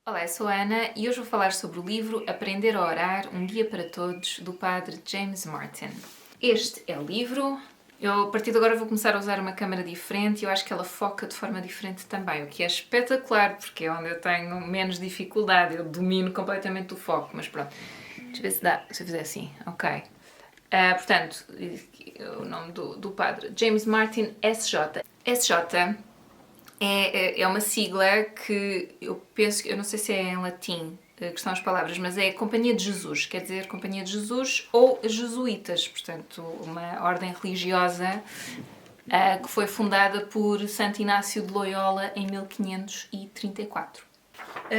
Olá, eu sou a Ana e hoje vou falar sobre o livro Aprender a Orar, um guia para todos, do padre James Martin. Este é o livro. Eu, a partir de agora, vou começar a usar uma câmera diferente e eu acho que ela foca de forma diferente também, o que é espetacular, porque é onde eu tenho menos dificuldade, eu domino completamente o foco, mas pronto. Deixa eu ver se dá, se eu fizer assim, ok. Portanto, o nome do padre, James Martin, SJ. SJ é uma sigla que eu penso, eu não sei se é em latim que estão as palavras, mas é Companhia de Jesus, quer dizer Companhia de Jesus ou Jesuítas, portanto uma ordem religiosa que foi fundada por Santo Inácio de Loyola em 1534.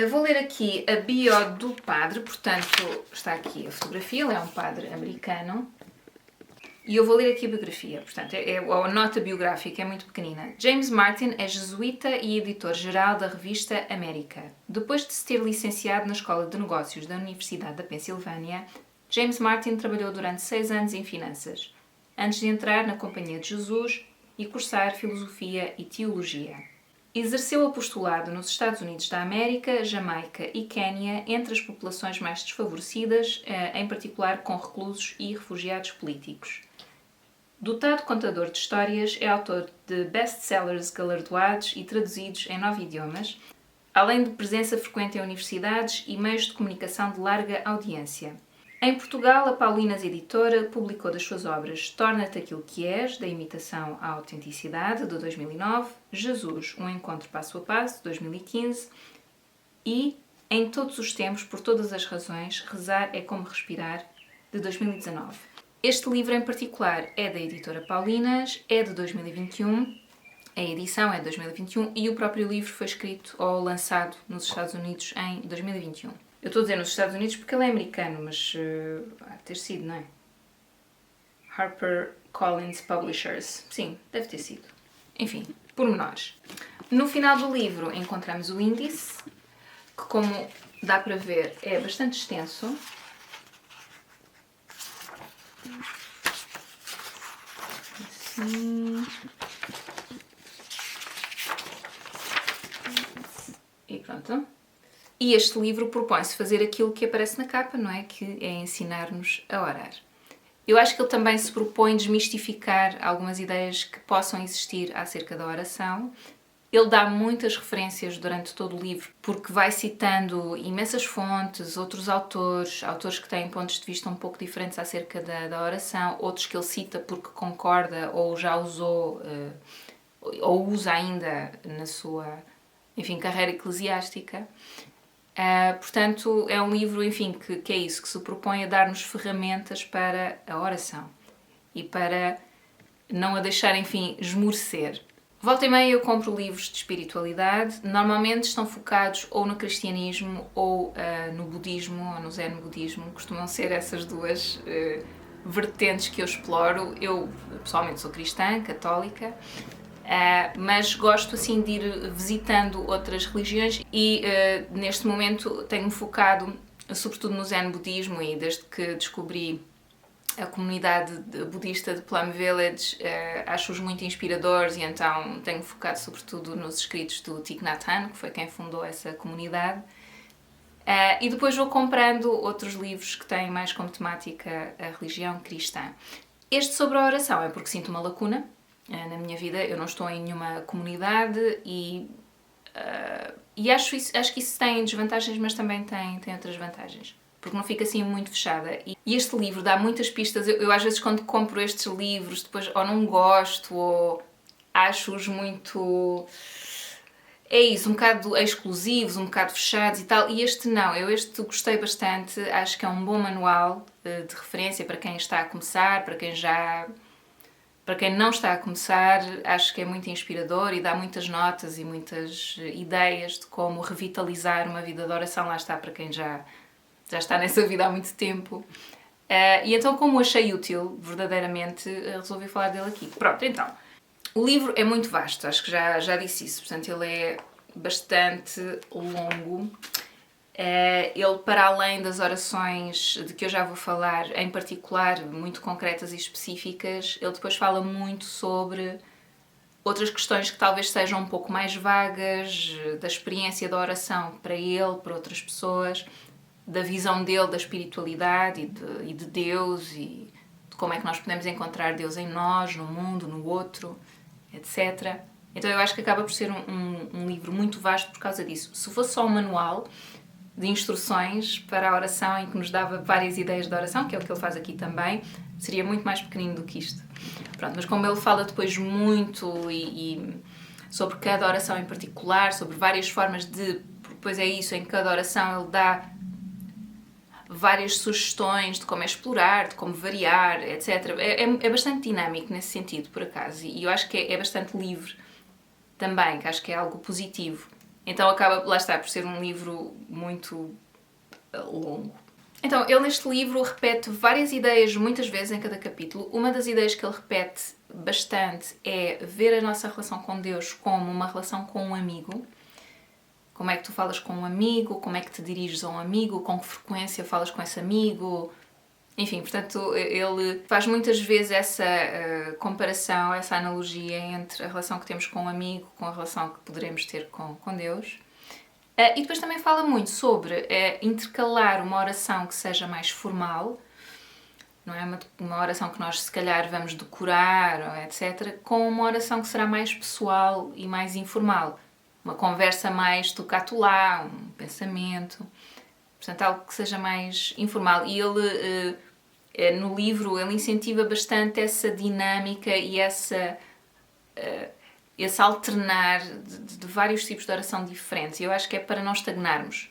Vou ler aqui a bio do padre, portanto está aqui a fotografia, ele é um padre americano. E eu vou ler aqui a biografia, portanto, a nota biográfica é muito pequenina. James Martin é jesuíta e editor-geral da revista América. Depois de se ter licenciado na Escola de Negócios da Universidade da Pensilvânia, James Martin trabalhou durante 6 anos em finanças, antes de entrar na Companhia de Jesus e cursar Filosofia e Teologia. Exerceu apostolado nos Estados Unidos da América, Jamaica e Quénia, entre as populações mais desfavorecidas, em particular com reclusos e refugiados políticos. Dotado contador de histórias, é autor de best-sellers galardoados e traduzidos em 9 idiomas, além de presença frequente em universidades e meios de comunicação de larga audiência. Em Portugal, a Paulinas Editora publicou das suas obras Torna-te Aquilo que És, da imitação à autenticidade, de 2009, Jesus, um encontro passo a passo, de 2015, e Em Todos os Tempos, por Todas as Razões, Rezar é Como Respirar, de 2019. Este livro em particular é da editora Paulinas, é de 2021, a edição é de 2021 e o próprio livro foi escrito ou lançado nos Estados Unidos em 2021. Eu estou a dizer nos Estados Unidos porque ele é americano, mas há de ter sido, não é? HarperCollins Publishers. Sim, deve ter sido. Enfim, pormenores. No final do livro encontramos o índice, que como dá para ver é bastante extenso. Assim. E pronto. E este livro propõe-se fazer aquilo que aparece na capa, não é? Que é ensinar-nos a orar. Eu acho que ele também se propõe desmistificar algumas ideias que possam existir acerca da oração. Ele dá muitas referências durante todo o livro, porque vai citando imensas fontes, outros autores que têm pontos de vista um pouco diferentes acerca da oração, outros que ele cita porque concorda ou já usou, ou usa ainda na sua, enfim, carreira eclesiástica. Portanto, é um livro, enfim, que é isso, que se propõe a dar-nos ferramentas para a oração e para não a deixar, enfim, esmorecer. Volta e meia eu compro livros de espiritualidade, normalmente estão focados ou no cristianismo ou no budismo ou no zen budismo, costumam ser essas duas vertentes que eu exploro. Eu pessoalmente sou cristã, católica, mas gosto assim de ir visitando outras religiões e neste momento tenho-me focado sobretudo no zen budismo e desde que descobri a comunidade budista de Plum Village, acho-os muito inspiradores e então tenho focado sobretudo nos escritos do Thich Nhat Hanh, que foi quem fundou essa comunidade. E depois vou comprando outros livros que têm mais como temática a religião cristã. Este sobre a oração é porque sinto uma lacuna na minha vida, eu não estou em nenhuma comunidade e acho que isso tem desvantagens, mas também tem outras vantagens. Porque não fica assim muito fechada. E este livro dá muitas pistas. Eu às vezes quando compro estes livros, depois ou não gosto ou acho-os muito... É isso, um bocado exclusivos, um bocado fechados e tal. E este não, este gostei bastante. Acho que é um bom manual de referência para quem está a começar, para quem não está a começar. Acho que é muito inspirador e dá muitas notas e muitas ideias de como revitalizar uma vida de oração. Lá está, para quem já está nessa vida há muito tempo. E então, como achei útil, verdadeiramente, resolvi falar dele aqui. Pronto, então. O livro é muito vasto, acho que já disse isso. Portanto, ele é bastante longo. Ele, para além das orações de que eu já vou falar, em particular, muito concretas e específicas, ele depois fala muito sobre outras questões que talvez sejam um pouco mais vagas, da experiência da oração para ele, para outras pessoas, da visão dele da espiritualidade e de Deus e de como é que nós podemos encontrar Deus em nós, no mundo, no outro, etc. Então eu acho que acaba por ser um livro muito vasto por causa disso. Se fosse só um manual de instruções para a oração em que nos dava várias ideias de oração, que é o que ele faz aqui também, seria muito mais pequenino do que isto. Pronto, mas como ele fala depois muito e sobre cada oração em particular, sobre várias formas de... Depois é isso, em cada oração ele dá várias sugestões de como explorar, de como variar, etc. É bastante dinâmico nesse sentido, por acaso, e eu acho que é bastante livre também, que acho que é algo positivo. Então acaba, lá está, por ser um livro muito longo. Então, ele neste livro repete várias ideias muitas vezes em cada capítulo. Uma das ideias que ele repete bastante é ver a nossa relação com Deus como uma relação com um amigo. Como é que tu falas com um amigo, como é que te diriges a um amigo, com que frequência falas com esse amigo. Enfim, portanto, ele faz muitas vezes essa comparação, essa analogia entre a relação que temos com um amigo com a relação que poderemos ter com Deus. E depois também fala muito sobre intercalar uma oração que seja mais formal, não é? Uma oração que nós se calhar vamos decorar, etc., com uma oração que será mais pessoal e mais informal. Uma conversa mais tocatulá, um pensamento, portanto algo que seja mais informal. E ele, no livro, ele incentiva bastante essa dinâmica e esse alternar de vários tipos de oração diferentes. E eu acho que é para não estagnarmos,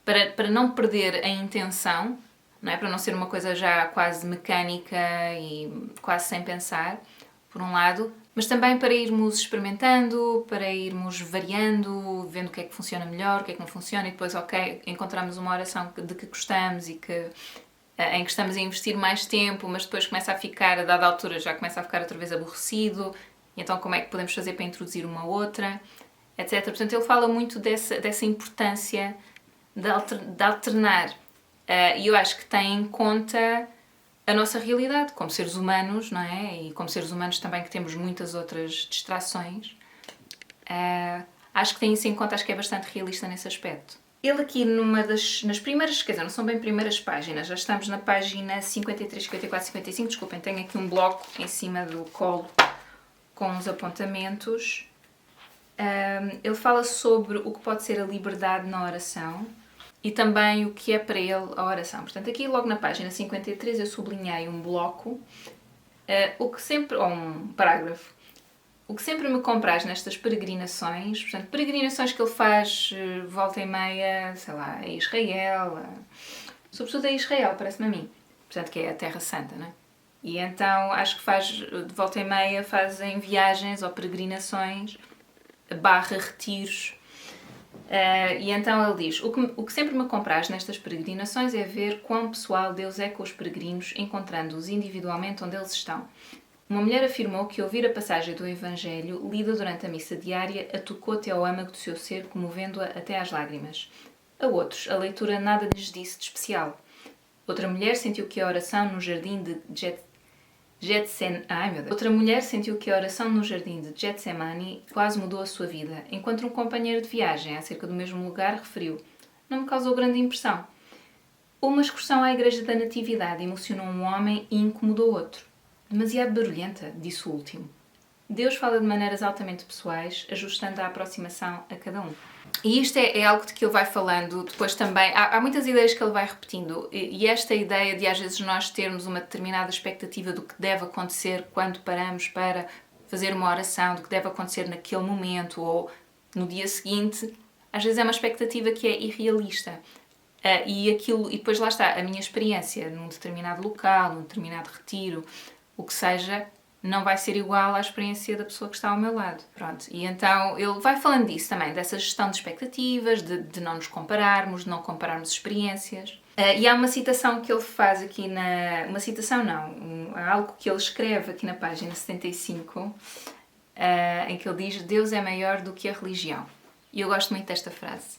para não perder a intenção, não é? Para não ser uma coisa já quase mecânica e quase sem pensar, por um lado, mas também para irmos experimentando, para irmos variando, vendo o que é que funciona melhor, o que é que não funciona, e depois, ok, encontramos uma oração de que gostamos e em que estamos a investir mais tempo, mas depois começa a ficar, a dada altura, já começa a ficar outra vez aborrecido, e então como é que podemos fazer para introduzir uma outra, etc. Portanto, ele fala muito dessa importância de alternar, e eu acho que tem em conta a nossa realidade como seres humanos, não é? E como seres humanos também que temos muitas outras distrações. Acho que tem isso em conta, acho que é bastante realista nesse aspecto. Ele aqui nas primeiras, quer dizer, não são bem primeiras páginas, já estamos na página 53, 54, 55, desculpem, tenho aqui um bloco em cima do colo com os apontamentos. Ele fala sobre o que pode ser a liberdade na oração e também o que é para ele a oração. Portanto, aqui logo na página 53 eu sublinhei um bloco, ou um parágrafo. O que sempre me compraz nestas peregrinações, portanto, peregrinações que ele faz volta e meia, sei lá, a Israel, sobretudo a Israel, parece-me a mim, portanto, que é a Terra Santa, não é? E então acho que faz, de volta e meia, fazem viagens ou peregrinações, retiros. E então ele diz, o que sempre me compraz nestas peregrinações é ver quão pessoal Deus é com os peregrinos, encontrando-os individualmente onde eles estão. Uma mulher afirmou que ouvir a passagem do Evangelho, lida durante a missa diária, a tocou até ao âmago do seu ser, comovendo-a até às lágrimas. A outros, a leitura nada lhes disse de especial. Outra mulher sentiu que a oração no jardim de Getsemani quase mudou a sua vida, enquanto um companheiro de viagem acerca do mesmo lugar referiu: não me causou grande impressão. Uma excursão à Igreja da Natividade emocionou um homem e incomodou outro. Demasiado barulhenta, disse o último. Deus fala de maneiras altamente pessoais, ajustando a aproximação a cada um. E isto é algo de que ele vai falando depois também. Há muitas ideias que ele vai repetindo. E esta ideia de às vezes nós termos uma determinada expectativa do que deve acontecer quando paramos para fazer uma oração, do que deve acontecer naquele momento ou no dia seguinte, às vezes é uma expectativa que é irrealista. E depois lá está, a minha experiência num determinado local, num determinado retiro, o que seja, não vai ser igual à experiência da pessoa que está ao meu lado. Pronto. E então ele vai falando disso também, dessa gestão de expectativas, de não nos compararmos, de não compararmos experiências. E há uma citação que ele faz aqui uma citação não, algo que ele escreve aqui na página 75, em que ele diz: Deus é maior do que a religião. E eu gosto muito desta frase,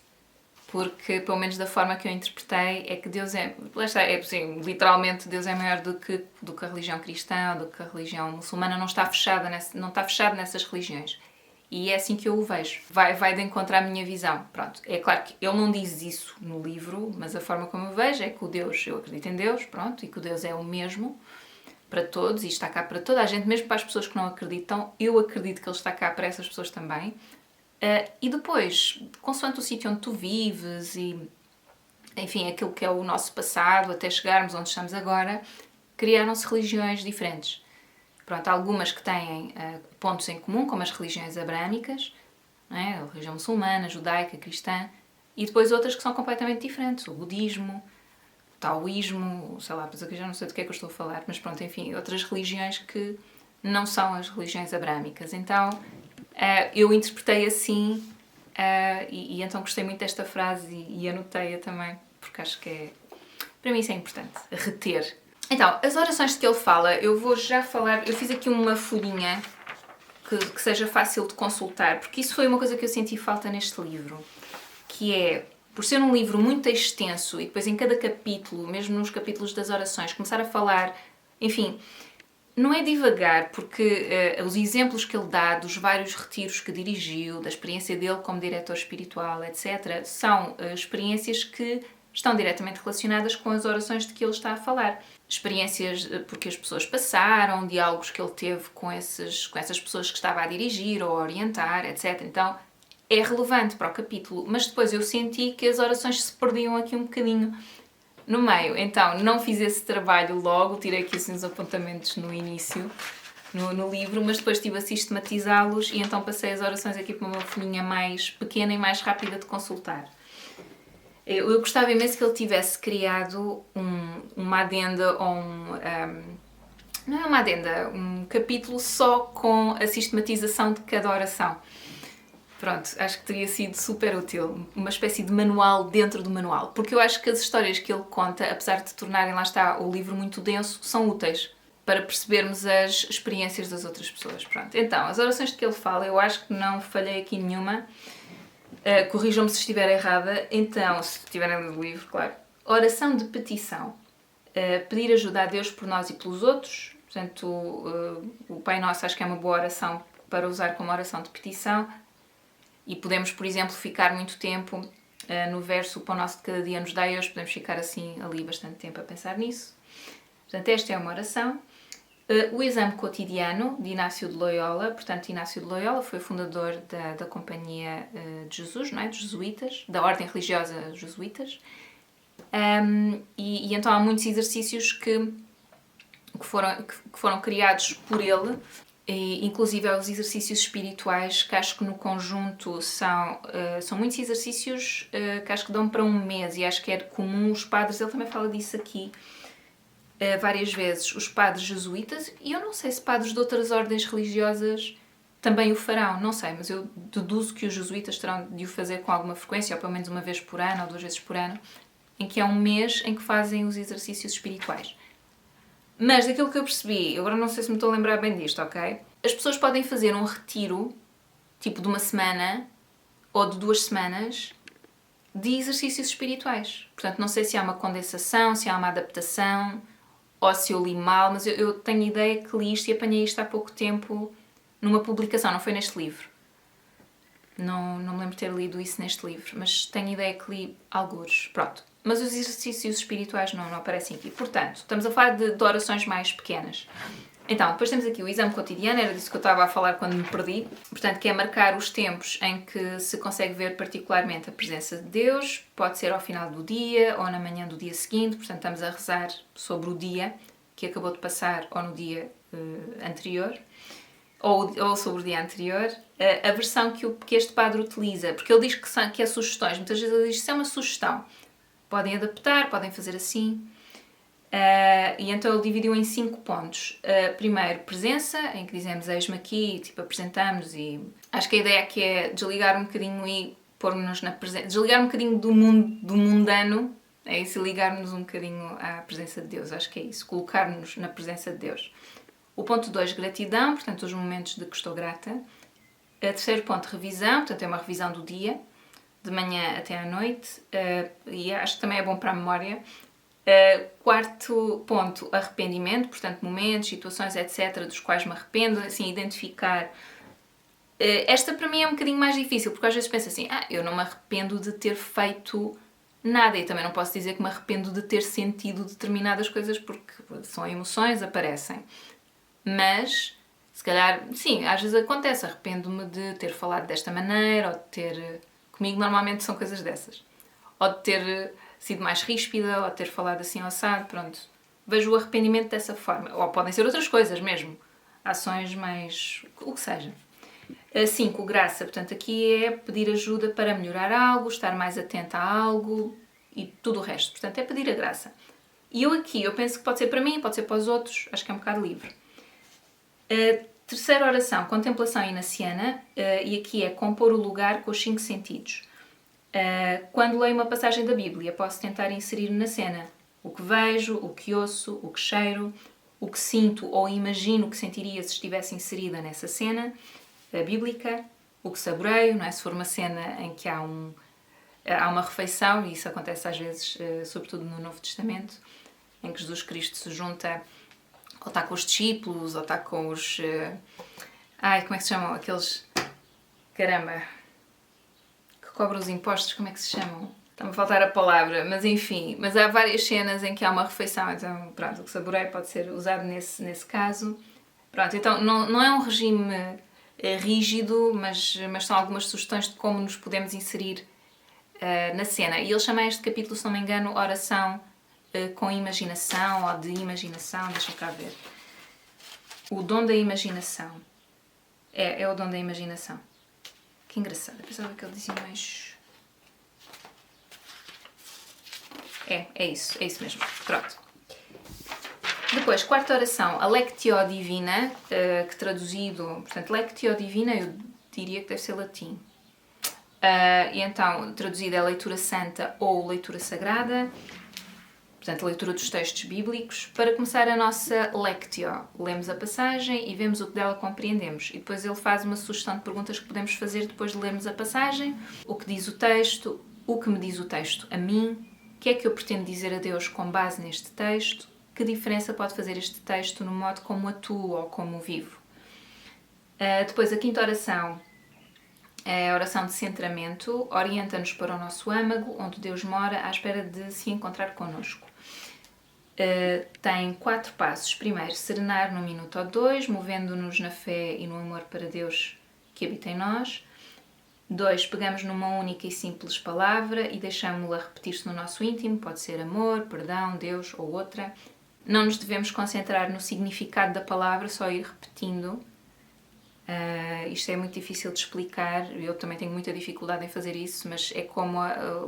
porque, pelo menos da forma que eu interpretei, é que Deus é... Lá está, é assim, literalmente Deus é maior do que a religião cristã, do que a religião muçulmana, não está fechado nessas religiões. E é assim que eu o vejo. Vai de encontro à minha visão. Pronto. É claro que ele não diz isso no livro, mas a forma como eu vejo é que o Deus, eu acredito em Deus, pronto, e que o Deus é o mesmo para todos e está cá para toda a gente, mesmo para as pessoas que não acreditam. Eu acredito que ele está cá para essas pessoas também. E depois, consoante o sítio onde tu vives e, enfim, aquilo que é o nosso passado, até chegarmos onde estamos agora, criaram-se religiões diferentes. Pronto, algumas que têm pontos em comum, como as religiões abrâmicas, não é? A religião muçulmana, judaica, cristã, e depois outras que são completamente diferentes, o budismo, o taoísmo, sei lá, eu já não sei do que é que eu estou a falar, mas pronto, enfim, outras religiões que não são as religiões abrâmicas. Então, eu interpretei assim, e então gostei muito desta frase e anotei-a também, porque acho que é, para mim isso é importante, reter. Então, as orações de que ele fala, eu vou já falar, eu fiz aqui uma folhinha que seja fácil de consultar, porque isso foi uma coisa que eu senti falta neste livro, que é, por ser um livro muito extenso e depois em cada capítulo, mesmo nos capítulos das orações, começar a falar, enfim, não é divagar, porque os exemplos que ele dá dos vários retiros que dirigiu, da experiência dele como diretor espiritual, etc., são experiências que estão diretamente relacionadas com as orações de que ele está a falar. Experiências porque as pessoas passaram, diálogos que ele teve com essas pessoas que estava a dirigir ou a orientar, etc. Então, é relevante para o capítulo, mas depois eu senti que as orações se perdiam aqui um bocadinho no meio. Então, não fiz esse trabalho logo, tirei aqui assim, os apontamentos no início, no livro, mas depois estive a sistematizá-los e então passei as orações aqui para uma folhinha mais pequena e mais rápida de consultar. Eu gostava imenso que ele tivesse criado uma adenda ou não é uma adenda, um capítulo só com a sistematização de cada oração. Pronto, acho que teria sido super útil. Uma espécie de manual dentro do manual. Porque eu acho que as histórias que ele conta, apesar de tornarem, lá está, o livro muito denso, são úteis para percebermos as experiências das outras pessoas. Pronto, então, as orações de que ele fala, eu acho que não falhei aqui nenhuma. Corrijam-me se estiver errada. Então, se tiverem lido o livro, claro. Oração de petição. Pedir ajuda a Deus por nós e pelos outros. Portanto, o Pai Nosso acho que é uma boa oração para usar como oração de petição. E podemos, por exemplo, ficar muito tempo no verso o pão nosso de cada dia nos dai hoje. Podemos ficar assim ali bastante tempo a pensar nisso. Portanto, esta é uma oração. O exame cotidiano de Inácio de Loyola. Portanto, Inácio de Loyola foi o fundador da Companhia de Jesus, não é? Dos jesuítas, da ordem religiosa jesuítas. E então há muitos exercícios que foram criados por ele, e, inclusive os exercícios espirituais, que acho que no conjunto são muitos exercícios que acho que dão para um mês, e acho que é comum os padres, ele também fala disso aqui várias vezes, os padres jesuítas, e eu não sei se padres de outras ordens religiosas também o farão, não sei, mas eu deduzo que os jesuítas terão de o fazer com alguma frequência, ou pelo menos uma vez por ano, ou 2 vezes por ano, em que é um mês em que fazem os exercícios espirituais. Mas daquilo que eu percebi, agora não sei se me estou a lembrar bem disto, ok? As pessoas podem fazer um retiro, tipo de uma semana, ou de 2 semanas, de exercícios espirituais. Portanto, não sei se há uma condensação, se há uma adaptação, ou se eu li mal, mas eu tenho ideia que li isto e apanhei isto há pouco tempo numa publicação, não foi neste livro. Não me lembro de ter lido isso neste livro, mas tenho ideia que li algures. Pronto. Mas os exercícios espirituais não aparecem aqui. Portanto, estamos a falar de orações mais pequenas. Então, depois temos aqui o exame cotidiano, era disso que eu estava a falar quando me perdi. Portanto, que é marcar os tempos em que se consegue ver particularmente a presença de Deus. Pode ser ao final do dia ou na manhã do dia seguinte. Portanto, estamos a rezar sobre o dia que acabou de passar ou no dia anterior. Ou sobre o dia anterior. A versão que este padre utiliza, porque ele diz que é sugestões. Muitas vezes ele diz que isso é uma sugestão. Podem adaptar, podem fazer assim. E então ele dividiu em 5 pontos. Primeiro, presença, em que dizemos eis-me aqui, tipo, apresentamos, e acho que a ideia aqui é desligar um bocadinho e pôr-nos na presença, desligar um bocadinho do mundano, é isso, e ligar-nos um bocadinho à presença de Deus, acho que é isso, colocar-nos na presença de Deus. O ponto 2, gratidão, portanto, os momentos de que estou grata. Terceiro ponto, revisão, portanto, é uma revisão do dia, de manhã até à noite, e acho que também é bom para a memória. Quarto ponto, arrependimento, portanto momentos, situações, etc., dos quais me arrependo, assim, identificar. Esta para mim é um bocadinho mais difícil, porque às vezes penso assim, eu não me arrependo de ter feito nada, e também não posso dizer que me arrependo de ter sentido determinadas coisas, porque são emoções, aparecem. Mas, se calhar, sim, às vezes acontece, arrependo-me de ter falado desta maneira, ou de ter... Comigo normalmente são coisas dessas. Ou de ter sido mais ríspida, ou de ter falado assim ao assado, pronto. Vejo o arrependimento dessa forma. Ou podem ser outras coisas mesmo. Ações mais... o que seja. 5, graça. Portanto, aqui é pedir ajuda para melhorar algo, estar mais atenta a algo e tudo o resto. Portanto, é pedir a graça. E eu penso que pode ser para mim, pode ser para os outros, acho que é um bocado livre. Terceira oração, contemplação inaciana, e aqui é compor o lugar com os 5 sentidos. Quando leio uma passagem da Bíblia, posso tentar inserir na cena o que vejo, o que ouço, o que cheiro, o que sinto ou imagino que sentiria se estivesse inserida nessa cena bíblica, o que saboreio, não é? Se for uma cena em que há uma refeição, e isso acontece às vezes, sobretudo no Novo Testamento, em que Jesus Cristo se junta, ou está com os discípulos, ou está com os... como é que se chamam? Aqueles... Caramba! Que cobram os impostos, como é que se chamam? Está-me a faltar a palavra, mas enfim. Mas há várias cenas em que há uma refeição, então, pronto, o que saboreio pode ser usado nesse caso. Pronto, então não é um regime rígido, mas são algumas sugestões de como nos podemos inserir na cena. E ele chama este capítulo, se não me engano, oração com imaginação, ou de imaginação, deixa cá ver. O dom da imaginação. É o dom da imaginação. Que engraçado, eu pensava que ele dizia mais... É isso mesmo. Pronto. Depois, quarta oração, a Lectio Divina, que traduzido... Portanto, Lectio Divina eu diria que deve ser latim. E então, traduzida é leitura santa ou leitura sagrada. Portanto, a leitura dos textos bíblicos. Para começar a nossa Lectio, lemos a passagem e vemos o que dela compreendemos. E depois ele faz uma sugestão de perguntas que podemos fazer depois de lermos a passagem. O que diz o texto? O que me diz o texto a mim? O que é que eu pretendo dizer a Deus com base neste texto? Que diferença pode fazer este texto no modo como atuo ou como vivo? Depois, a quinta oração é a oração de centramento. Orienta-nos para o nosso âmago, onde Deus mora à espera de se encontrar connosco. Tem 4 passos. Primeiro, serenar num minuto ou 2, movendo-nos na fé e no amor para Deus que habita em nós. 2, pegamos numa única e simples palavra e deixamos-la repetir-se no nosso íntimo, pode ser amor, perdão, Deus ou outra. Não nos devemos concentrar no significado da palavra, só ir repetindo. Isto é muito difícil de explicar, eu também tenho muita dificuldade em fazer isso, mas é como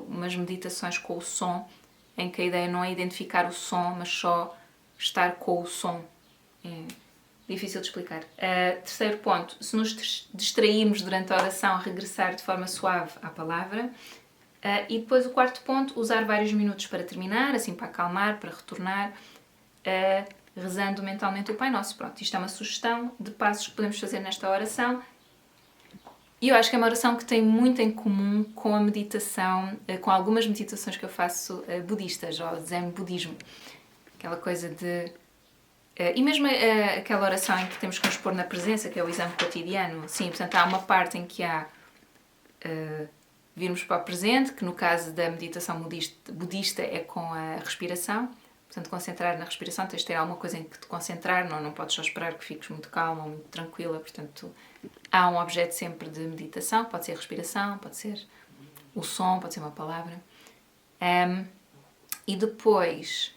umas meditações com o som, em que a ideia não é identificar o som, mas só estar com o som. É difícil de explicar. Terceiro ponto, se nos distrairmos durante a oração, regressar de forma suave à palavra. E depois o quarto ponto, usar vários minutos para terminar, assim para acalmar, para retornar, rezando mentalmente o Pai Nosso. Pronto, isto é uma sugestão de passos que podemos fazer nesta oração. E eu acho que é uma oração que tem muito em comum com a meditação, com algumas meditações que eu faço budistas, ou Zen budismo. Aquela coisa de... E mesmo aquela oração em que temos que nos pôr na presença, que é o exame cotidiano. Sim, portanto, há uma parte em que há virmos para o presente, que no caso da meditação budista é com a respiração. Portanto, concentrar na respiração, tens de ter alguma coisa em que te concentrar, não podes só esperar que fiques muito calma ou muito tranquila. Portanto, há um objeto sempre de meditação, pode ser a respiração, pode ser o som, pode ser uma palavra. E depois,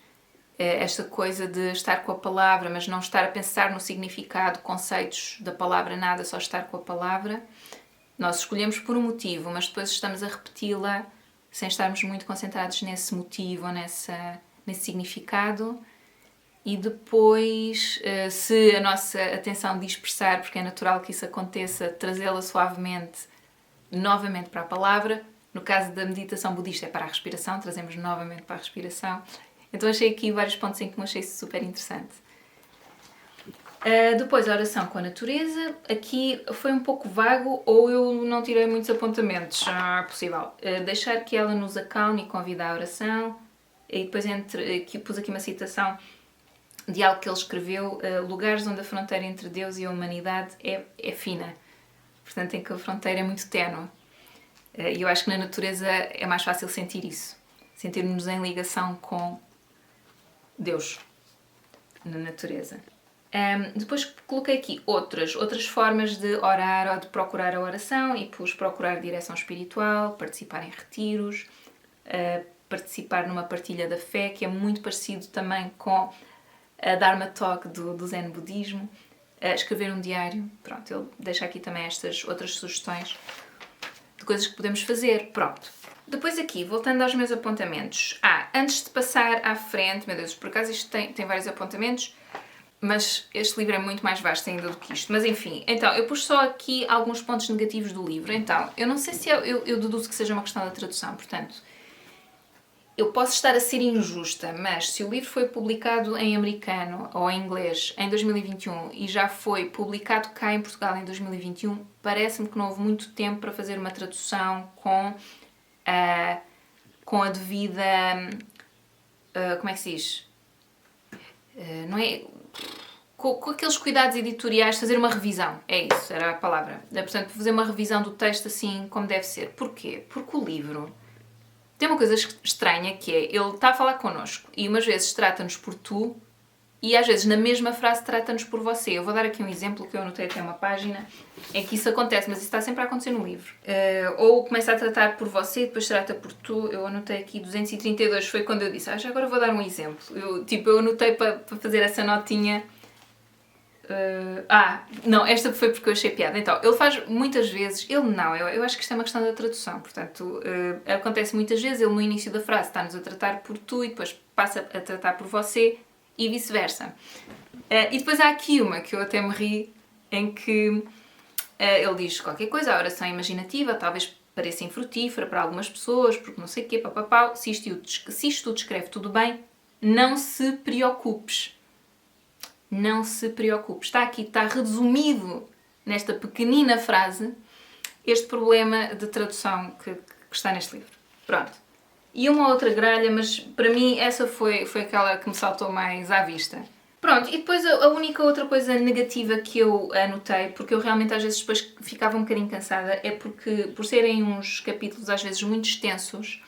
esta coisa de estar com a palavra, mas não estar a pensar no significado, conceitos da palavra, nada, só estar com a palavra. Nós escolhemos por um motivo, mas depois estamos a repeti-la sem estarmos muito concentrados nesse motivo ou nesse significado. E depois, se a nossa atenção dispersar, porque é natural que isso aconteça, trazê-la suavemente novamente para a palavra. No caso da meditação budista é para a respiração, trazemos novamente para a respiração. Então achei aqui vários pontos em que me achei super interessante. Depois a oração com a natureza, aqui foi um pouco vago ou eu não tirei muitos apontamentos, possível. Deixar que ela nos acalme e convida à oração, e depois pus aqui uma citação de algo que ele escreveu, lugares onde a fronteira entre Deus e a humanidade é fina, portanto em que a fronteira é muito ténue. E eu acho que na natureza é mais fácil sentir isso, sentirmos em ligação com Deus, na natureza. Depois coloquei aqui outras formas de orar ou de procurar a oração e pus procurar direção espiritual, participar em retiros, participar numa partilha da fé, que é muito parecido também com a Dharma Talk do Zen Budismo, escrever um diário. Pronto, ele deixa aqui também estas outras sugestões de coisas que podemos fazer. Pronto. Depois aqui, voltando aos meus apontamentos. Antes de passar à frente, meu Deus, por acaso isto tem vários apontamentos, mas este livro é muito mais vasto ainda do que isto. Mas enfim, então, eu pus só aqui alguns pontos negativos do livro. Então, eu não sei se eu deduzo que seja uma questão da tradução, portanto, eu posso estar a ser injusta, mas se o livro foi publicado em americano ou em inglês em 2021 e já foi publicado cá em Portugal em 2021, parece-me que não houve muito tempo para fazer uma tradução com a devida... como é que se diz? Não é... Com aqueles cuidados editoriais, fazer uma revisão. É isso, era a palavra. Portanto, fazer uma revisão do texto assim como deve ser. Porquê? Porque o livro tem uma coisa estranha que é, ele está a falar connosco e umas vezes trata-nos por tu e às vezes na mesma frase trata-nos por você. Eu vou dar aqui um exemplo que eu anotei até uma página em que isso acontece, mas isso está sempre a acontecer no livro. Ou começa a tratar por você e depois trata por tu. Eu anotei aqui 232, foi quando eu disse, já agora vou dar um exemplo. Eu anotei para fazer essa notinha. Não, esta foi porque eu achei piada. Então, ele faz muitas vezes, eu acho que isto é uma questão da tradução, portanto, acontece muitas vezes, ele no início da frase está-nos a tratar por tu e depois passa a tratar por você e vice-versa. E depois há aqui uma que eu até me ri, em que ele diz qualquer coisa, a oração é imaginativa, talvez pareça infrutífera para algumas pessoas, porque não sei o quê, papapau, se isto descreve tudo bem, não se preocupes. Não se preocupe. Está resumido nesta pequenina frase este problema de tradução que está neste livro. Pronto. E uma outra gralha, mas para mim essa foi aquela que me saltou mais à vista. Pronto, e depois a única outra coisa negativa que eu anotei, porque eu realmente às vezes depois ficava um bocadinho cansada, é porque por serem uns capítulos às vezes muito extensos,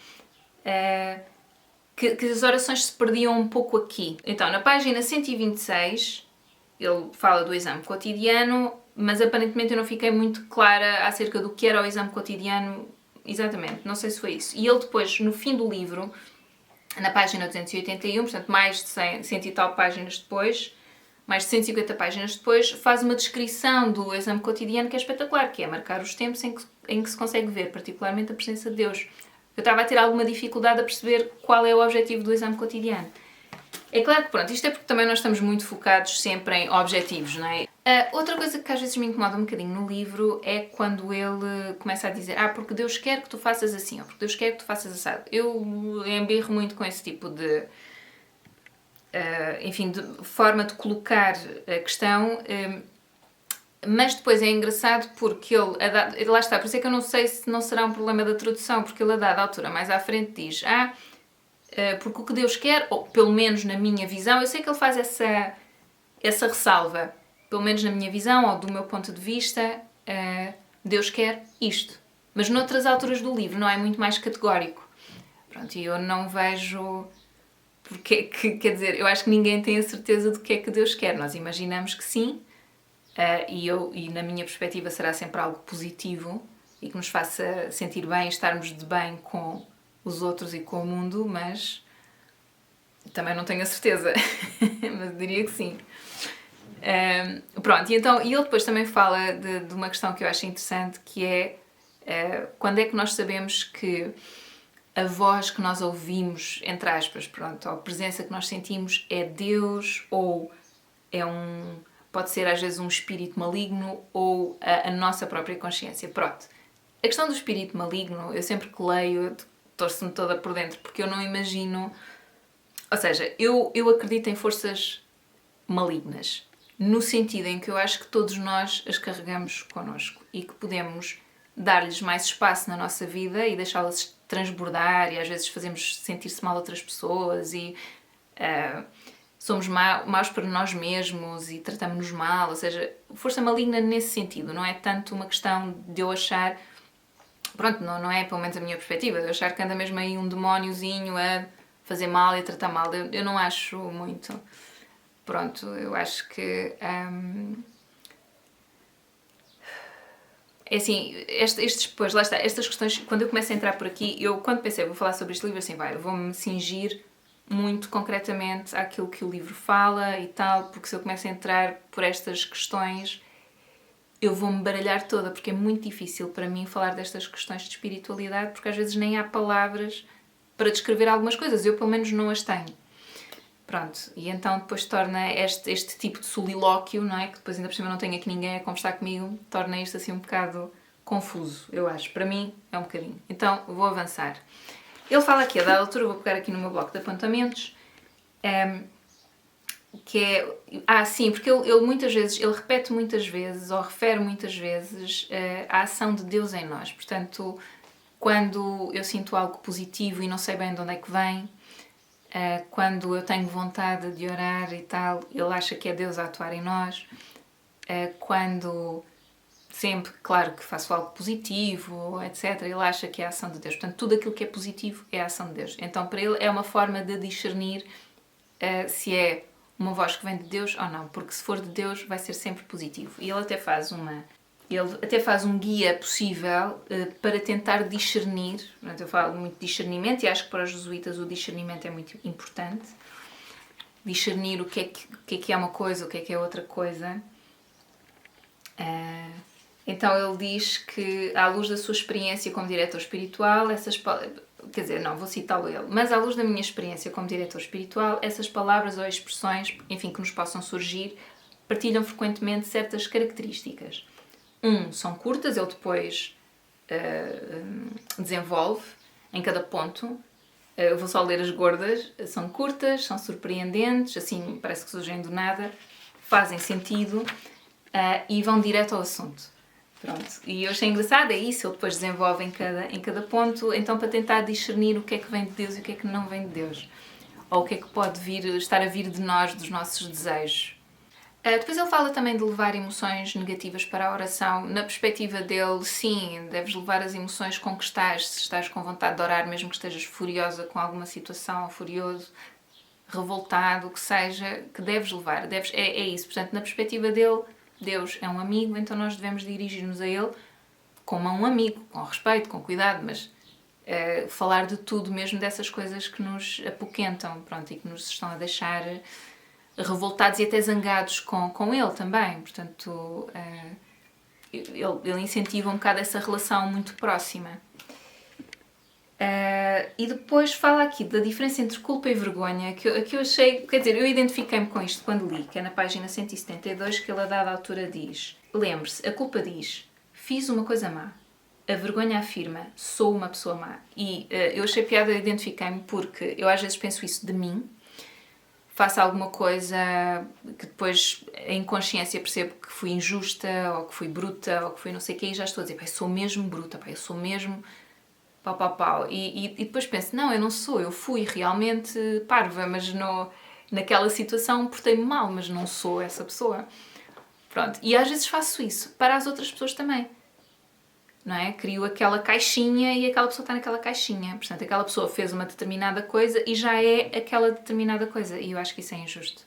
que as orações se perdiam um pouco aqui. Então, na página 126, ele fala do exame cotidiano, mas aparentemente eu não fiquei muito clara acerca do que era o exame cotidiano exatamente, não sei se foi isso. E ele depois, no fim do livro, na página 281, portanto mais de 100 e tal páginas depois, mais de 150 páginas depois, faz uma descrição do exame cotidiano que é espetacular, que é marcar os tempos em que se consegue ver, particularmente a presença de Deus. Eu estava a ter alguma dificuldade a perceber qual é o objetivo do exame cotidiano. É claro que, pronto, isto é porque também nós estamos muito focados sempre em objetivos, não é? Outra coisa que às vezes me incomoda um bocadinho no livro é quando ele começa a dizer porque Deus quer que tu faças assim, ou porque Deus quer que tu faças assado. Eu embirro muito com esse tipo de, de forma de colocar a questão, mas depois é engraçado porque ele, lá está, por isso é que eu não sei se não será um problema da tradução, porque ele a dada altura mais à frente diz, porque o que Deus quer, ou pelo menos na minha visão, eu sei que ele faz essa ressalva, pelo menos na minha visão, ou do meu ponto de vista, Deus quer isto. Mas noutras alturas do livro não é muito mais categórico. Pronto, e eu não vejo... Porque, quer dizer, eu acho que ninguém tem a certeza do que é que Deus quer. Nós imaginamos que sim, e na minha perspectiva será sempre algo positivo e que nos faça sentir bem, estarmos de bem com os outros e com o mundo, mas também não tenho a certeza, mas diria que sim. Pronto, e ele depois também fala de uma questão que eu acho interessante, que é quando é que nós sabemos que a voz que nós ouvimos, entre aspas, pronto, a presença que nós sentimos é Deus, ou pode ser às vezes um espírito maligno, ou a nossa própria consciência. Pronto. A questão do espírito maligno, eu sempre que leio, torço-me toda por dentro, porque eu não imagino... Ou seja, eu acredito em forças malignas. no sentido em que eu acho que todos nós as carregamos connosco e que podemos dar-lhes mais espaço na nossa vida e deixá-las transbordar, e às vezes fazemos sentir-se mal outras pessoas e somos maus para nós mesmos e tratamos-nos mal, ou seja, força maligna nesse sentido, não é tanto uma questão de eu achar, pronto, não é pelo menos a minha perspectiva, de eu achar que anda mesmo aí um demóniozinho a fazer mal e a tratar mal, eu não acho muito. Pronto, eu acho que é assim, depois, lá está, estas questões, quando eu começo a entrar por aqui, eu quando pensei, vou falar sobre este livro, assim, vou-me cingir muito concretamente àquilo que o livro fala e tal, porque se eu começo a entrar por estas questões, eu vou-me baralhar toda, porque é muito difícil para mim falar destas questões de espiritualidade, porque às vezes nem há palavras para descrever algumas coisas, eu pelo menos não as tenho. Pronto, e então depois torna este tipo de solilóquio, não é? Que depois ainda por cima não tenho aqui ninguém a conversar comigo, torna isto assim um bocado confuso, eu acho. Para mim é um bocadinho. Então vou avançar. Ele fala aqui, a dada altura, vou pegar aqui no meu bloco de apontamentos, que é... sim, porque ele muitas vezes, ele repete muitas vezes, ou refere muitas vezes, a ação de Deus em nós. Portanto, quando eu sinto algo positivo e não sei bem de onde é que vem, quando eu tenho vontade de orar e tal, ele acha que é Deus a atuar em nós. Quando sempre, claro, que faço algo positivo, etc., ele acha que é a ação de Deus. Portanto, tudo aquilo que é positivo é a ação de Deus. Então, para ele é uma forma de discernir se é uma voz que vem de Deus ou não, porque se for de Deus vai ser sempre positivo. E ele até faz um guia possível para tentar discernir. Eu falo muito de discernimento e acho que para os jesuítas o discernimento é muito importante. Discernir o que é uma coisa, o que é outra coisa. Então ele diz que, à luz da sua experiência como diretor espiritual, quer dizer, não, vou citá-lo ele, mas à luz da minha experiência como diretor espiritual, essas palavras ou expressões, enfim, que nos possam surgir, partilham frequentemente certas características. São curtas, ele depois desenvolve em cada ponto. Eu vou só ler as gordas. São curtas, são surpreendentes, assim parece que surgem do nada, fazem sentido e vão direto ao assunto. Pronto. E eu achei engraçado, é isso, ele depois desenvolve em cada ponto, então para tentar discernir o que é que vem de Deus e o que é que não vem de Deus. Ou o que é que pode estar a vir de nós, dos nossos desejos. Depois ele fala também de levar emoções negativas para a oração. Na perspectiva dele, sim, deves levar as emoções com que estás. Se estás com vontade de orar, mesmo que estejas furiosa com alguma situação, ou furioso, revoltado, o que seja, que deves levar. É isso. Portanto, na perspectiva dele, Deus é um amigo, então nós devemos dirigir-nos a ele como a um amigo, com respeito, com cuidado, mas falar de tudo, mesmo dessas coisas que nos apoquentam, pronto, e que nos estão a deixar revoltados e até zangados com ele também. Portanto, ele incentiva um bocado essa relação muito próxima. E depois fala aqui da diferença entre culpa e vergonha, que eu achei, quer dizer, eu identifiquei-me com isto quando li, que é na página 172, que ele a dada altura diz: lembre-se, a culpa diz, fiz uma coisa má. A vergonha afirma, sou uma pessoa má. E eu achei piada, identifiquei-me, porque eu às vezes penso isso de mim, faço alguma coisa que depois em consciência percebo que fui injusta, ou que fui bruta, ou que fui não sei o quê, e já estou a dizer, pá, eu sou mesmo bruta, pá, eu sou mesmo pau. E depois penso, não, eu não sou, eu fui realmente parva, mas naquela situação portei-me mal, mas não sou essa pessoa. Pronto, e às vezes faço isso para as outras pessoas também. Não é? Crio aquela caixinha e aquela pessoa está naquela caixinha. Portanto, aquela pessoa fez uma determinada coisa e já é aquela determinada coisa. E eu acho que isso é injusto.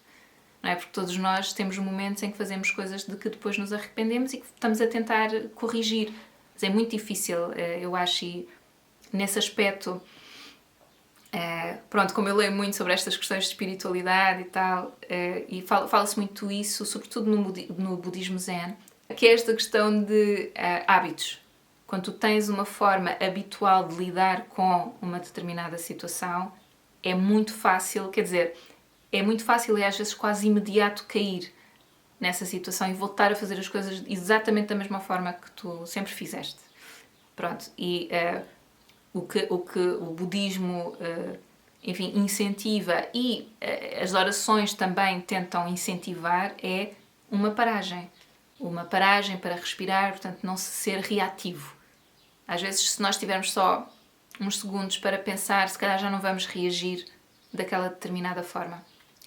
Não é? Porque todos nós temos momentos em que fazemos coisas de que depois nos arrependemos e que estamos a tentar corrigir. Mas é muito difícil, eu acho, e nesse aspecto... pronto, como eu leio muito sobre estas questões de espiritualidade e tal, e fala-se muito isso, sobretudo no budismo zen, que é esta questão de hábitos. Quando tu tens uma forma habitual de lidar com uma determinada situação, é muito fácil, quer dizer, é muito fácil e às vezes quase imediato cair nessa situação e voltar a fazer as coisas exatamente da mesma forma que tu sempre fizeste. Pronto, e o que o budismo, enfim, incentiva e as orações também tentam incentivar é uma paragem. Uma paragem para respirar, portanto, não se ser reativo. Às vezes, se nós tivermos só uns segundos para pensar, se calhar já não vamos reagir daquela determinada forma.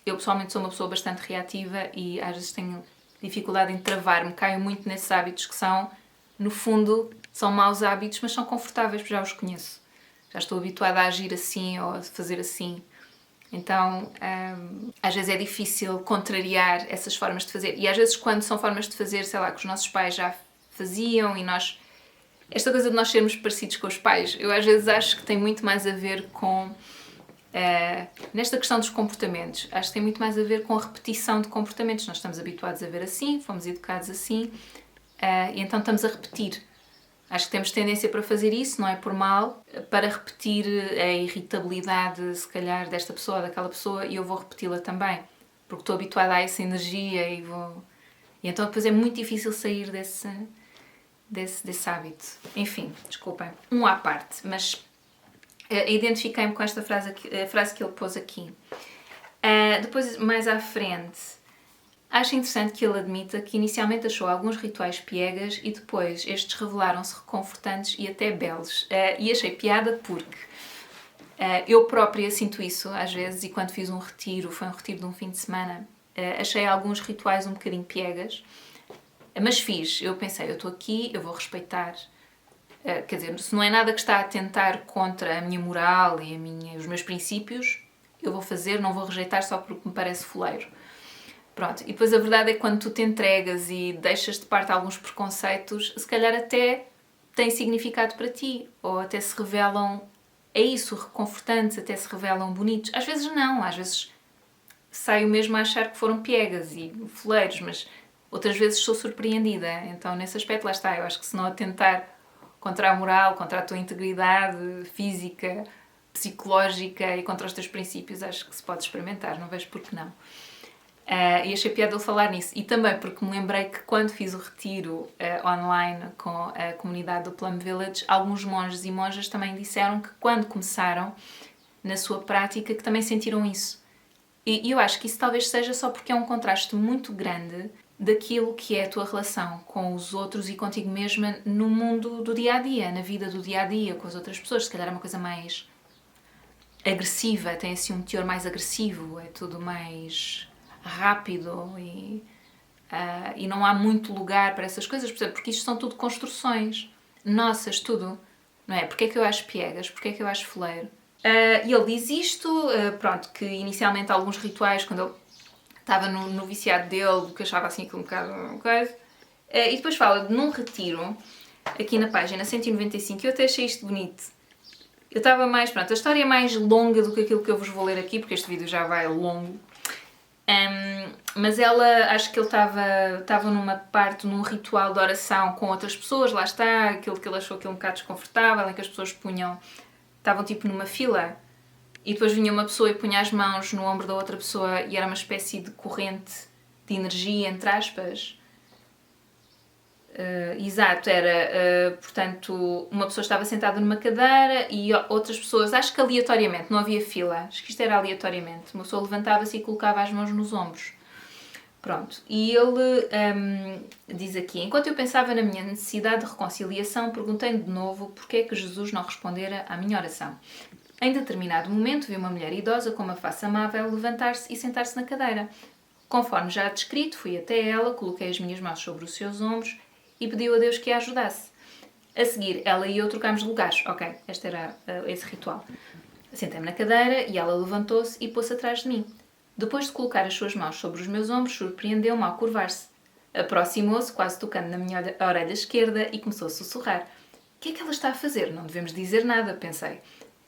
Eu, pessoalmente, sou uma pessoa bastante reativa e às vezes tenho dificuldade em travar-me. Caio muito nesses hábitos que são, no fundo, são maus hábitos, mas são confortáveis, porque já os conheço. Já estou habituada a agir assim ou a fazer assim. Então, às vezes é difícil contrariar essas formas de fazer. E às vezes quando são formas de fazer, sei lá, que os nossos pais já faziam e nós... Esta coisa de nós sermos parecidos com os pais, eu às vezes acho que tem muito mais a ver com... nesta questão dos comportamentos, acho que tem muito mais a ver com a repetição de comportamentos. Nós estamos habituados a ver assim, fomos educados assim, e então estamos a repetir. Acho que temos tendência para fazer isso, não é por mal, para repetir a irritabilidade, se calhar, desta pessoa ou daquela pessoa, e eu vou repeti-la também, porque estou habituada a essa energia e vou... E então depois é muito difícil sair desse hábito. Enfim, desculpem, um à parte, mas identifiquei-me com esta frase que ele pôs aqui. Depois, mais à frente... Acho interessante que ele admita que inicialmente achou alguns rituais piegas e depois estes revelaram-se reconfortantes e até belos. E achei piada porque eu própria sinto isso às vezes, e quando fiz um retiro, foi um retiro de um fim de semana, achei alguns rituais um bocadinho piegas, mas fiz. Eu pensei, eu estou aqui, eu vou respeitar. Quer dizer, se não é nada que está a atentar contra a minha moral e os meus princípios, eu vou fazer, não vou rejeitar só porque me parece foleiro. Pronto, e depois a verdade é que quando tu te entregas e deixas de parte alguns preconceitos, se calhar até têm significado para ti, ou até se revelam, é isso, reconfortantes, até se revelam bonitos. Às vezes não, às vezes saio mesmo a achar que foram piegas e foleiros, mas outras vezes sou surpreendida. Então nesse aspecto lá está, eu acho que se não atentar contra a moral, contra a tua integridade física, psicológica e contra os teus princípios, acho que se pode experimentar, não vejo por que não. E achei piada ele falar nisso. E também porque me lembrei que quando fiz o retiro online com a comunidade do Plum Village, alguns monges e monjas também disseram que quando começaram na sua prática, que também sentiram isso. E eu acho que isso talvez seja só porque é um contraste muito grande daquilo que é a tua relação com os outros e contigo mesma no mundo do dia-a-dia, na vida do dia-a-dia, com as outras pessoas. Se calhar é uma coisa mais agressiva, tem assim um teor mais agressivo, é tudo mais... rápido e não há muito lugar para essas coisas, porque isto são tudo construções nossas, tudo, não é? Porque é que eu acho piegas? Porque é que eu acho foleiro? E ele diz isto, pronto, que inicialmente alguns rituais, quando ele estava no viciado dele, que achava assim aquilo um bocado coisa, e depois fala de num retiro, aqui na página 195, eu até achei isto bonito. Eu estava mais, pronto, a história é mais longa do que aquilo que eu vos vou ler aqui, porque este vídeo já vai longo. Mas ela, acho que ele estava numa parte, num ritual de oração com outras pessoas, lá está, aquilo que ele achou aquilo um bocado desconfortável, em que as pessoas estavam tipo numa fila, e depois vinha uma pessoa e punha as mãos no ombro da outra pessoa e era uma espécie de corrente de energia, entre aspas. Exato, era, portanto, uma pessoa estava sentada numa cadeira e outras pessoas, acho que aleatoriamente, não havia fila, acho que isto era aleatoriamente, uma pessoa levantava-se e colocava as mãos nos ombros. Pronto, e ele diz aqui, enquanto eu pensava na minha necessidade de reconciliação, perguntei-me de novo porque é que Jesus não respondera à minha oração. Em determinado momento vi uma mulher idosa com uma face amável levantar-se e sentar-se na cadeira. Conforme já descrito, fui até ela, coloquei as minhas mãos sobre os seus ombros e pediu a Deus que a ajudasse. A seguir, ela e eu trocámos de lugares. Ok, este era esse ritual. Sentei-me na cadeira e ela levantou-se e pôs-se atrás de mim. Depois de colocar as suas mãos sobre os meus ombros, surpreendeu-me ao curvar-se. Aproximou-se, quase tocando na minha orelha esquerda, e começou a sussurrar. O que é que ela está a fazer? Não devemos dizer nada, pensei.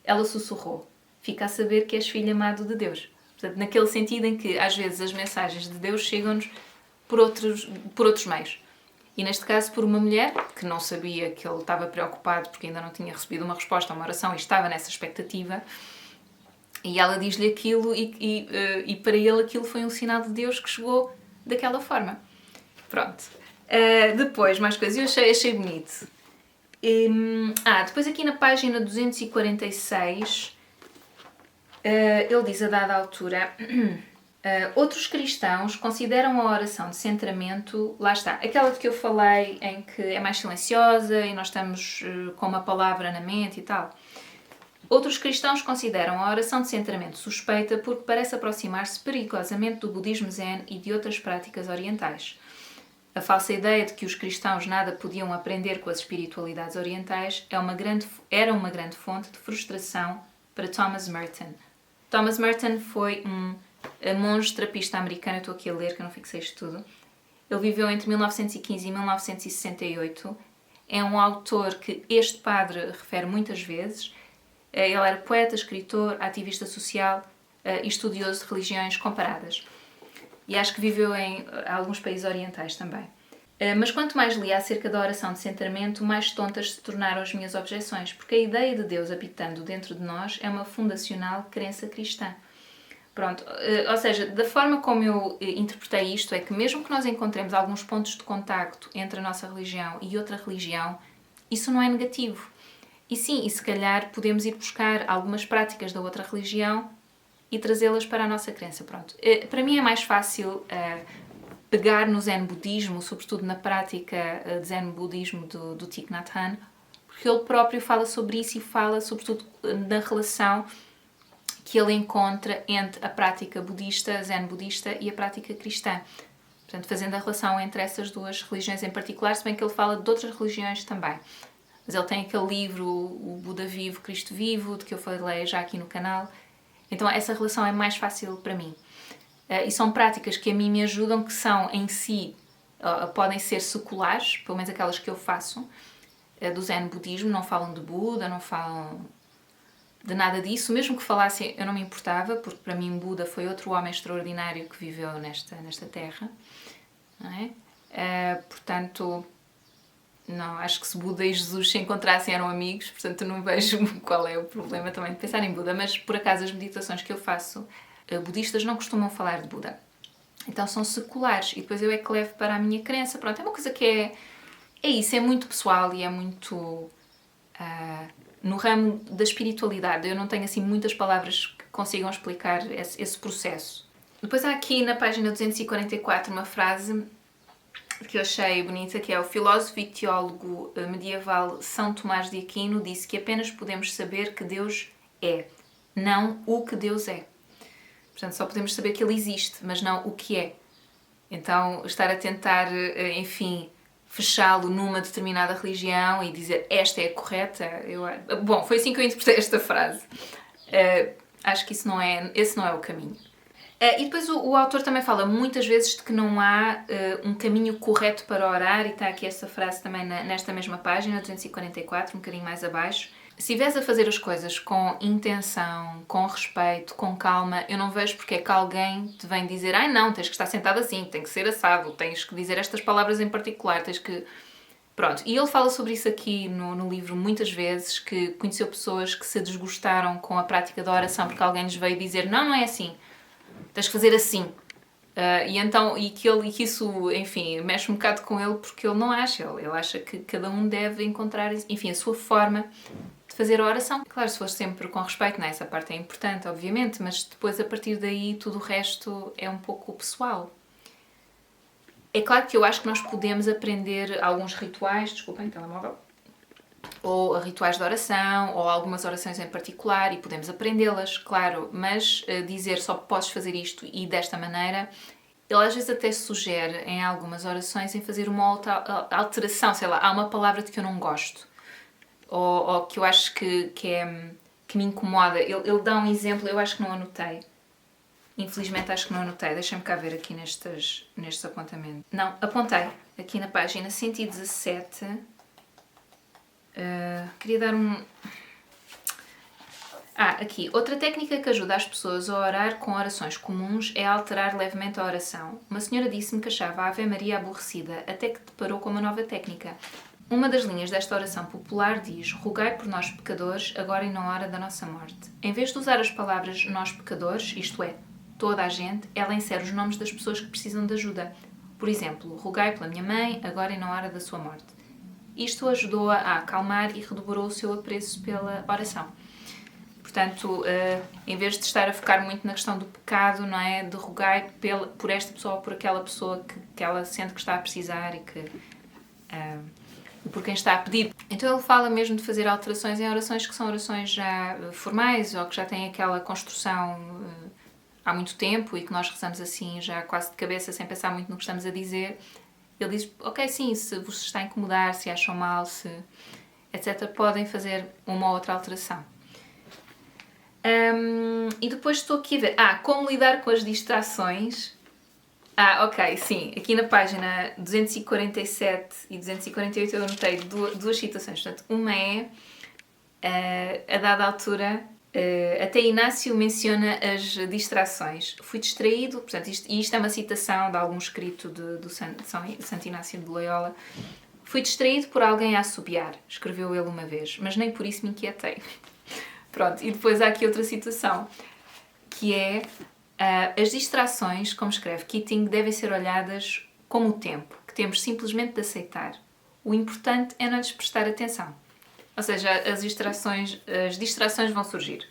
Ela sussurrou. Fica a saber que és filho amado de Deus. Portanto, naquele sentido em que, às vezes, as mensagens de Deus chegam-nos por outros meios. E neste caso por uma mulher que não sabia que ele estava preocupado porque ainda não tinha recebido uma resposta a uma oração e estava nessa expectativa. E ela diz-lhe aquilo e para ele aquilo foi um sinal de Deus que chegou daquela forma. Pronto. Depois, mais coisas. Eu achei bonito. Depois aqui na página 246, ele diz a dada altura... Outros cristãos consideram a oração de centramento, lá está, aquela de que eu falei, em que é mais silenciosa e nós estamos com uma palavra na mente e tal. Outros cristãos consideram a oração de centramento suspeita porque parece aproximar-se perigosamente do budismo zen e de outras práticas orientais. A falsa ideia de que os cristãos nada podiam aprender com as espiritualidades orientais era uma grande fonte de frustração para Thomas Merton. Thomas Merton foi um monge terapista americano, eu estou aqui a ler que eu não fixei isto tudo. Ele viveu entre 1915 e 1968. É um autor que este padre refere muitas vezes. Ele era poeta, escritor, ativista social e estudioso de religiões comparadas. E acho que viveu em alguns países orientais também. Mas quanto mais li acerca da oração de centramento, mais tontas se tornaram as minhas objeções, porque a ideia de Deus habitando dentro de nós é uma fundacional crença cristã. Pronto, ou seja, da forma como eu interpretei isto, é que mesmo que nós encontremos alguns pontos de contacto entre a nossa religião e outra religião, isso não é negativo. E sim, e se calhar podemos ir buscar algumas práticas da outra religião e trazê-las para a nossa crença. Pronto. Para mim é mais fácil pegar no Zen Budismo, sobretudo na prática de Zen Budismo do Thich Nhat Hanh, porque ele próprio fala sobre isso e fala sobretudo da relação que ele encontra entre a prática budista, Zen budista e a prática cristã. Portanto, fazendo a relação entre essas duas religiões em particular, se bem que ele fala de outras religiões também. Mas ele tem aquele livro, o Buda Vivo, Cristo Vivo, de que eu falei já aqui no canal. Então essa relação é mais fácil para mim. E são práticas que a mim me ajudam, que são em si, podem ser seculares, pelo menos aquelas que eu faço, do Zen Budismo, não falam de Buda, não falam de nada disso. Mesmo que falassem, eu não me importava, porque para mim Buda foi outro homem extraordinário que viveu nesta terra. Não é? Portanto... Não, acho que se Buda e Jesus se encontrassem eram amigos, portanto não vejo qual é o problema também de pensar em Buda, mas por acaso as meditações que eu faço, budistas não costumam falar de Buda. Então são seculares e depois eu é que levo para a minha crença. Pronto, é uma coisa que é isso, é muito pessoal e é muito no ramo da espiritualidade. Eu não tenho assim muitas palavras que consigam explicar esse processo. Depois há aqui na página 244 uma frase que eu achei bonita, que é: o filósofo e teólogo medieval São Tomás de Aquino disse que apenas podemos saber que Deus é, não o que Deus é. Portanto, só podemos saber que Ele existe, mas não o que é. Então, estar a tentar, enfim, fechá-lo numa determinada religião e dizer esta é a correta, bom, foi assim que eu interpretei esta frase. Acho que esse não é o caminho. E depois o autor também fala muitas vezes de que não há um caminho correto para orar, e está aqui essa frase também nesta mesma página, 244, um bocadinho mais abaixo. Se estiveres a fazer as coisas com intenção, com respeito, com calma, eu não vejo porque é que alguém te vem dizer não, tens que estar sentado assim, tem que ser assado, tens que dizer estas palavras em particular, tens que... Pronto, e ele fala sobre isso aqui no livro muitas vezes, que conheceu pessoas que se desgostaram com a prática da oração porque alguém lhes veio dizer não é assim. Tens que fazer assim. E que isso, enfim, mexe um bocado com ele porque ele não acha. Ele acha que cada um deve encontrar, enfim, a sua forma de fazer a oração. Claro, se for sempre com respeito, não é? Essa parte é importante, obviamente, mas depois, a partir daí, tudo o resto é um pouco pessoal. É claro que eu acho que nós podemos aprender alguns rituais, desculpem, telemóvel, ou rituais de oração, ou algumas orações em particular, e podemos aprendê-las, claro, mas dizer só podes fazer isto e desta maneira, ele às vezes até sugere em algumas orações em fazer uma alteração, sei lá, há uma palavra de que eu não gosto, ou que eu acho que me incomoda. Ele dá um exemplo, eu acho que não anotei. Infelizmente acho que não anotei, deixem-me cá ver aqui nestes apontamentos. Não, apontei, aqui na página 117... queria dar aqui. Outra técnica que ajuda as pessoas a orar com orações comuns é alterar levemente a oração. Uma senhora disse-me que achava a Ave Maria aborrecida, até que deparou com uma nova técnica. Uma das linhas desta oração popular diz: rogai por nós pecadores, agora e na hora da nossa morte. Em vez de usar as palavras nós pecadores, isto é, toda a gente, ela insere os nomes das pessoas que precisam de ajuda. Por exemplo, rogai pela minha mãe, agora e na hora da sua morte. Isto ajudou-a a acalmar e redobrou o seu apreço pela oração. portanto, em vez de estar a focar muito na questão do pecado, não é? De rogai por esta pessoa ou por aquela pessoa que ela sente que está a precisar e por quem está a pedir. Então ele fala mesmo de fazer alterações em orações que são orações já formais ou que já têm aquela construção há muito tempo e que nós rezamos assim já quase de cabeça, sem pensar muito no que estamos a dizer. Ele diz, ok, sim, se vos está a incomodar, se acham mal, etc., podem fazer uma ou outra alteração. E depois estou aqui a ver, como lidar com as distrações. Ok, sim, aqui na página 247 e 248 eu anotei duas citações. Portanto, uma é, a dada altura, até Inácio menciona as distrações. Fui distraído, portanto, isto é uma citação de algum escrito de Santo Inácio de Loyola. Fui distraído por alguém a assobiar, escreveu ele uma vez, mas nem por isso me inquietei. Pronto, e depois há aqui outra citação, que é as distrações, como escreve Keating, devem ser olhadas como o tempo, que temos simplesmente de aceitar. O importante é não lhes prestar atenção. Ou seja, as distrações vão surgir.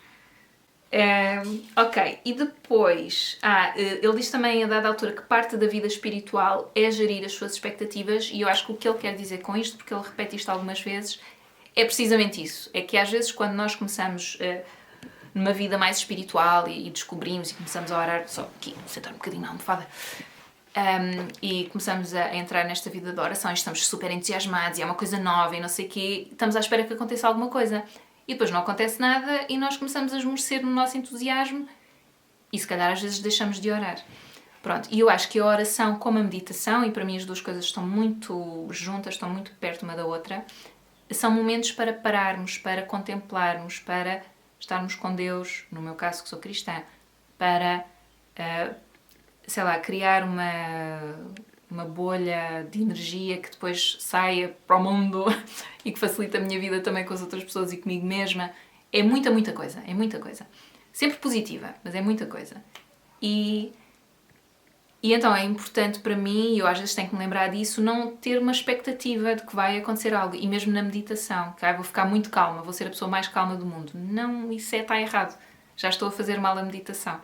Ok, e depois, ele diz também a dada altura que parte da vida espiritual é gerir as suas expectativas, e eu acho que o que ele quer dizer com isto, porque ele repete isto algumas vezes, é precisamente isso. É que às vezes quando nós começamos numa vida mais espiritual e descobrimos e começamos a orar, só aqui, sentar um bocadinho na almofada, e começamos a entrar nesta vida de oração e estamos super entusiasmados e é uma coisa nova e não sei o quê, estamos à espera que aconteça alguma coisa. E depois não acontece nada e nós começamos a esmorecer no nosso entusiasmo e se calhar às vezes deixamos de orar. Pronto, e eu acho que a oração como a meditação, e para mim as duas coisas estão muito juntas, estão muito perto uma da outra, são momentos para pararmos, para contemplarmos, para estarmos com Deus, no meu caso que sou cristã, para, criar uma bolha de energia que depois saia para o mundo e que facilita a minha vida também com as outras pessoas e comigo mesma. É muita coisa, é muita coisa. Sempre positiva, mas é muita coisa. E então é importante para mim, e eu às vezes tenho que me lembrar disso, não ter uma expectativa de que vai acontecer algo. E mesmo na meditação, que vou ficar muito calma, vou ser a pessoa mais calma do mundo. Não, isso está errado. Já estou a fazer mal a meditação.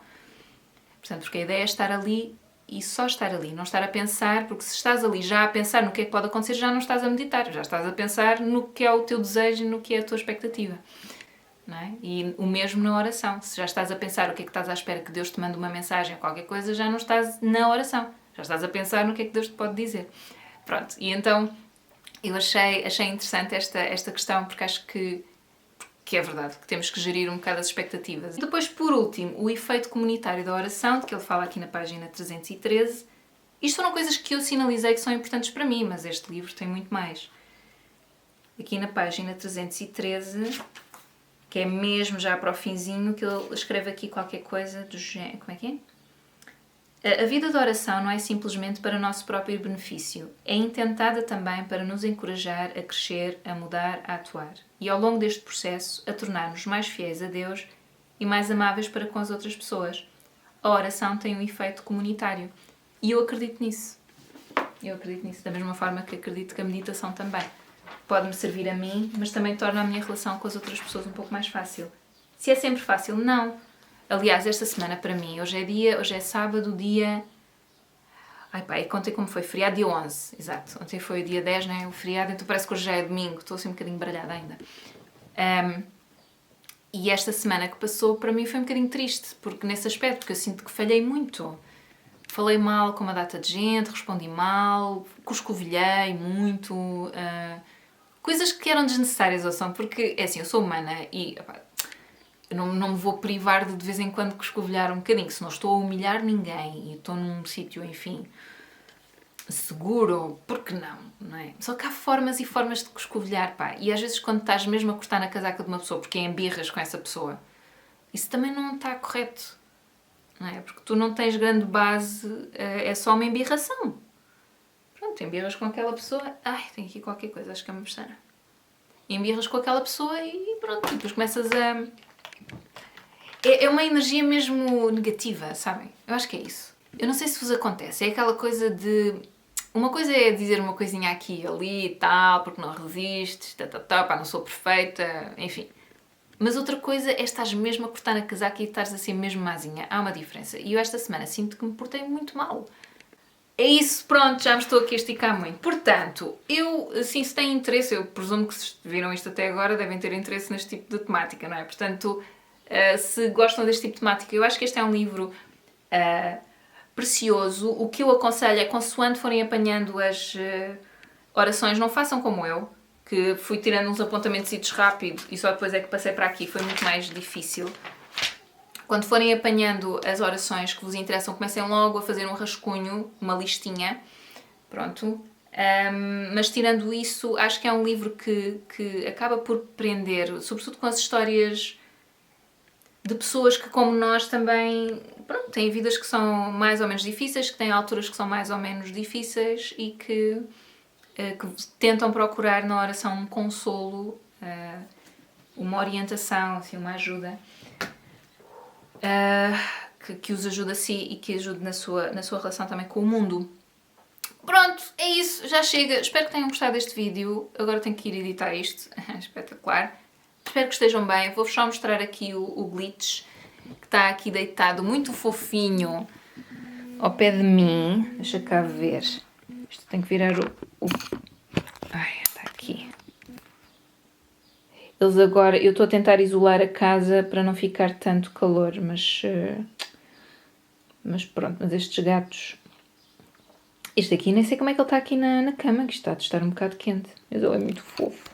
Portanto, porque a ideia é estar ali e só estar ali, não estar a pensar, porque se estás ali já a pensar no que é que pode acontecer, já não estás a meditar, já estás a pensar no que é o teu desejo e no que é a tua expectativa. Não é? E o mesmo na oração. Se já estás a pensar o que é que estás à espera que Deus te mande uma mensagem ou qualquer coisa, já não estás na oração. Já estás a pensar no que é que Deus te pode dizer. Pronto, e então eu achei interessante esta questão, porque acho que é verdade, que temos que gerir um bocado as expectativas. Depois, por último, o efeito comunitário da oração, de que ele fala aqui na página 313. Isto foram coisas que eu sinalizei que são importantes para mim, mas este livro tem muito mais. Aqui na página 313, que é mesmo já para o finzinho, que ele escreve aqui qualquer coisa do género. Como é que é? A vida de oração não é simplesmente para o nosso próprio benefício. É intentada também para nos encorajar a crescer, a mudar, a atuar. E ao longo deste processo, a tornar-nos mais fiéis a Deus e mais amáveis para com as outras pessoas. A oração tem um efeito comunitário. E eu acredito nisso. Da mesma forma que acredito que a meditação também. Pode-me servir a mim, mas também torna a minha relação com as outras pessoas um pouco mais fácil. Se é sempre fácil, não. Aliás, esta semana para mim, hoje é sábado, dia... contei como foi, feriado dia 11, exato. Ontem foi o dia 10, né? O feriado, então parece que hoje já é domingo, estou assim um bocadinho baralhada ainda. E esta semana que passou, para mim foi um bocadinho triste, porque nesse aspecto, porque eu sinto que falhei muito. Falei mal com uma data de gente, respondi mal, coscovilhei muito, coisas que eram desnecessárias, ou são, porque, é assim, eu sou humana e... eu não me vou privar de vez em quando coscovilhar um bocadinho, se não estou a humilhar ninguém e estou num sítio, enfim, seguro, porque não é? Só que há formas e formas de coscovilhar, pá, e às vezes quando estás mesmo a cortar na casaca de uma pessoa porque é em birras com essa pessoa, isso também não está correto, não é? Porque tu não tens grande base, é só uma embirração. Pronto, embirras com aquela pessoa, tem aqui qualquer coisa, acho que é uma pestana. Embirras com aquela pessoa e pronto, e depois começas a... É uma energia mesmo negativa, sabem? Eu acho que é isso. Eu não sei se vos acontece, é aquela coisa de... Uma coisa é dizer uma coisinha aqui e ali e tal, porque não resistes, pá, não sou perfeita, enfim. Mas outra coisa é estares mesmo a cortar na casaca e estares a ser mesmo mazinha. Há uma diferença. E eu esta semana sinto que me portei muito mal. É isso, pronto, já me estou aqui a esticar muito. Portanto, eu, assim, se têm interesse, eu presumo que se viram isto até agora devem ter interesse neste tipo de temática, não é? Portanto, se gostam deste tipo de temática, eu acho que este é um livro precioso. O que eu aconselho é, consoante forem apanhando as orações, não façam como eu, que fui tirando uns apontamentos rápido e só depois é que passei para aqui, foi muito mais difícil. Quando forem apanhando as orações que vos interessam, comecem logo a fazer um rascunho, uma listinha. Pronto. Mas tirando isso, acho que é um livro que acaba por prender, sobretudo com as histórias de pessoas que, como nós, também têm vidas que são mais ou menos difíceis, que têm alturas que são mais ou menos difíceis e que tentam procurar na oração um consolo, uma orientação, assim, uma ajuda. Que os ajude a si e que ajude na sua relação também com o mundo. Pronto, é isso, já chega. Espero que tenham gostado deste vídeo. Agora tenho que ir editar isto. Espetacular. Espero que estejam bem. Vou-vos só mostrar aqui o Glitch, que está aqui deitado, muito fofinho, ao pé de mim. Deixa cá ver. Isto tem que virar o... Ai, está aqui. Eles agora... Eu estou a tentar isolar a casa para não ficar tanto calor, mas pronto, mas estes gatos... Este aqui, nem sei como é que ele está aqui na cama, que está a estar um bocado quente. Mas ele é muito fofo.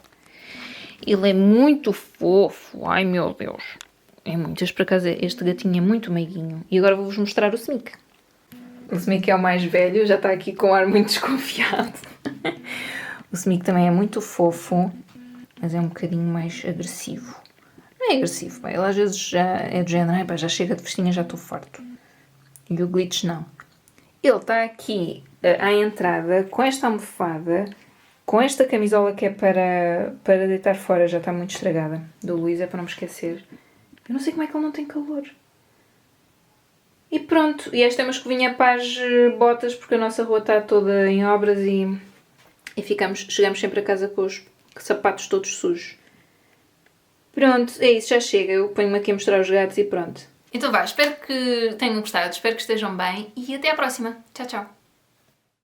Ele é muito fofo. Ai, meu Deus. É muito. Por acaso, este gatinho é muito meiguinho. E agora vou-vos mostrar o Smic. O Smic é o mais velho, já está aqui com um ar muito desconfiado. O Smic também é muito fofo, mas é um bocadinho mais agressivo. Não é agressivo, pá. Ele às vezes já é do género, pá, já chega de festinha, já estou farto. E o Glitch não. Ele está aqui à entrada, com esta almofada, com esta camisola que é para deitar fora, já está muito estragada. Do Luís, é para não me esquecer. Eu não sei como é que ele não tem calor. E pronto, e esta é uma escovinha para as botas, porque a nossa rua está toda em obras e chegamos sempre a casa com os sapatos todos sujos. Pronto, é isso, já chega. Eu ponho-me aqui a mostrar os gatos e pronto. Então vá, espero que tenham gostado, espero que estejam bem e até à próxima. Tchau, tchau.